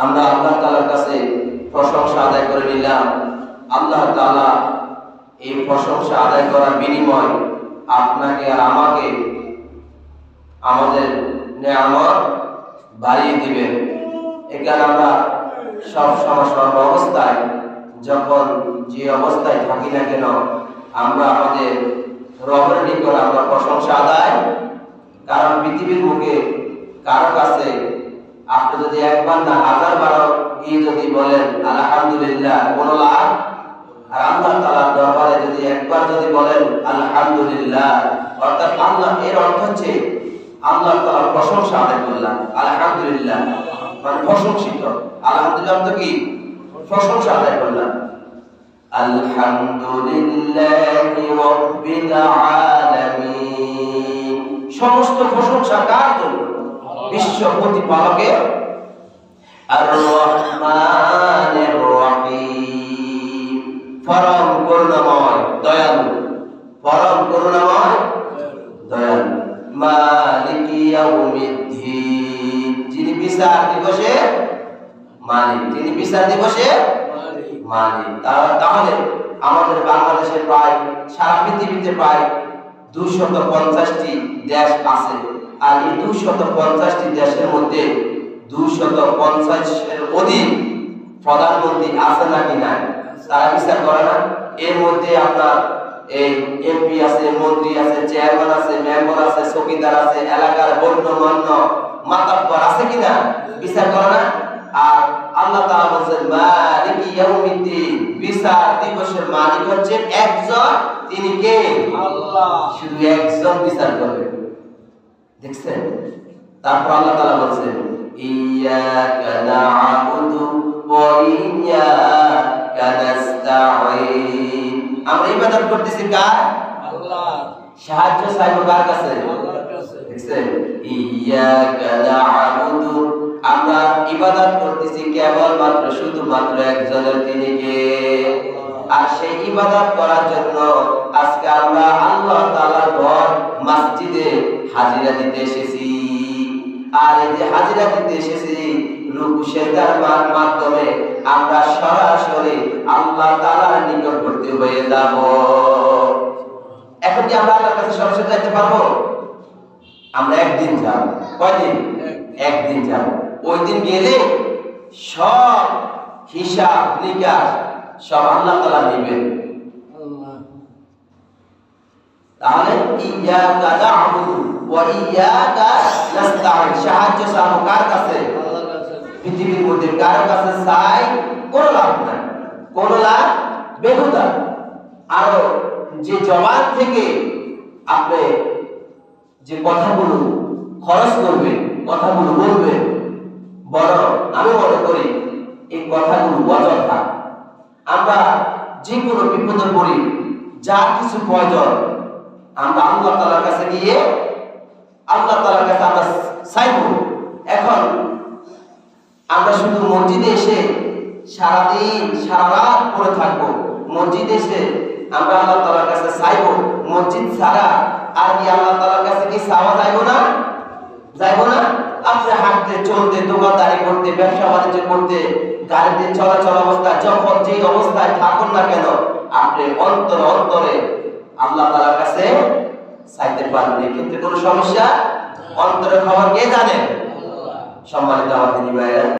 আমরা আল্লাহ তাআলার কাছে প্রশংসা আদায় করে নিলাম। আল্লাহ তাআলা এই প্রশংসা আদায় করার বিনিময় আপনাকে আর আমাকে আমাদের নেয়ামত বাড়িয়ে দিবেন। এখানে আমরা সব সময় সর্ব অবস্থায় যখন যে অবস্থায় থাকি না কেন আমরা আমাদের রবের নিকট আমরা প্রশংসা আদায়। কারণ পৃথিবীর মুখে কারো কাছে আপনি যদি একবার না 1000 গিয়ে যদি বলেন আলহামদুলিল্লাহ কোনো লাভ, আর আল্লাহ তাআলার দরবারে যদি একবার যদি বলেন আলহামদুলিল্লাহ, অর্থাৎ আল্লাহ এর অর্থ হচ্ছে আল্লাহ তাআলার প্রশংসা আদায় করলাম। আলহামদুলিল্লাহ মানে প্রশংসিত। আলহামদুলিল্লাহ তো কি প্রশংসা আদায় করলাম। আলহামদুলিল্লাহি রাব্বিল আলামিন, সমস্ত প্রশংসা কার জন্য? বিশ্ব প্রতিপালকের। আর রহমানির রহিম, পরম করুণাময় দয়ালু, পরম করুণাময় দয়ালু। মালিকি ইয়াউমিদ্দিন, যিনি বিচার দিবসে মালিক, যিনি বিচার দিবসে মালিক। তাহলে আমাদের বাংলাদেশে প্রায় সারা পৃথিবীতে প্রায় 250টি দেশ আছে। আর এই 250টি দেশের মধ্যে 250-এর অধিক প্রধানমন্ত্রী আছে নাকি নাই? তারা বিচার করে না। এর মধ্যে আপনার এই এমপি আছে, মন্ত্রী আছে, চেয়ারম্যান আছে, মেম্বার আছে, চৌকিদার আছে, এলাকার গণ্যমান্য মাতাব্বর আছে কিনা? বিচার করে না। আর আল্লাহ তাআলা বলেন মালিকি ইয়াউমিদ্দিন, বিচার দিবসের মালিক হচ্ছেন একজন, তিনি কে? আল্লাহ। শুধু একজন বিচার করবে, দেখছেন? তারপর আল্লাহ তাআলা বলেন ইয়্যাকা না'বুদু ওয়া ইয়্যাকা নাস্তাঈন, আমরা ইবাদত করতেছি কার? আল্লাহ। সাহায্য চাইবো কার কাছে? আল্লাহর কাছে। দেখছেন? ইয়্যাকা না'বুদু, আমরা ইবাদত করতেছি কেবলমাত্র শুধুমাত্র একজনের, তিনি কে? আর সেই ইবাদত করার জন্য আজকে আমরা আল্লাহ তাআলার ঘর মসজিদে হাজিরা দিতে এসেছি। আর এই যে হাজিরা দিতে এসেছি, রুকু সিজদার মাধ্যমে আমরা সরাসরি আল্লাহ তাআলার নিকটবর্তী হয়ে যাব। এখন কি আমরা আল্লাহর কাছে সরাসরি যেতে পারবো? আমরা একদিন যাব। কয়দিন? একদিন যাব। ওই দিন গেলে সব হিসাব নিকাশ সব আল্লাহ তাআলা নেবেন। তাহলে ইয়্যাকা না'বুদু ওয়া ইয়্যাকা নাস্তাঈন, সাহায্য চাও কার কাছে? আল্লাহর কাছে। পৃথিবীর মধ্যে কার কাছে চাই কোনো লাভ নাই, কোনো লাভ বেহুদা। আর যে জবান থেকে আপনি যে কথাগুলো খরচ করবেন, কথাগুলো বলবেন, বড় আমি মনে করি এই কথাগুলো অযথা। আমরা যে কোনো বিপদে পড়ি, যা কিছু প্রয়োজন আমরা আল্লাহ তাআলার কাছে গিয়ে আল্লাহ তাআলার কাছে আমরা চাইবো। এখন আমরা শুধু মসজিদে এসে সারাদিন সারা রাত পড়ে থাকবো, মসজিদে এসে আমরা আল্লাহ তাআলার কাছে চাইবো। মসজিদ ছাড়া আর কি আল্লাহ তাআলার কাছে কি চাওয়া যাইবো না? যাইবো না? আপনি হাঁটতে চলতে, দোকানদারি করতে, ব্যবসা বাণিজ্য করতে, গাড়িতে চলাচল অবস্থায় যখন যে অবস্থায় থাকুন না কেন, আপনি অন্তরে আল্লাহ তাআলার কাছে চাইতে পারবেন। এক্ষেত্রে কোনো সমস্যা? অন্তরের খবর কে জানে? সম্মানিত আমার দিনী ভাইরা।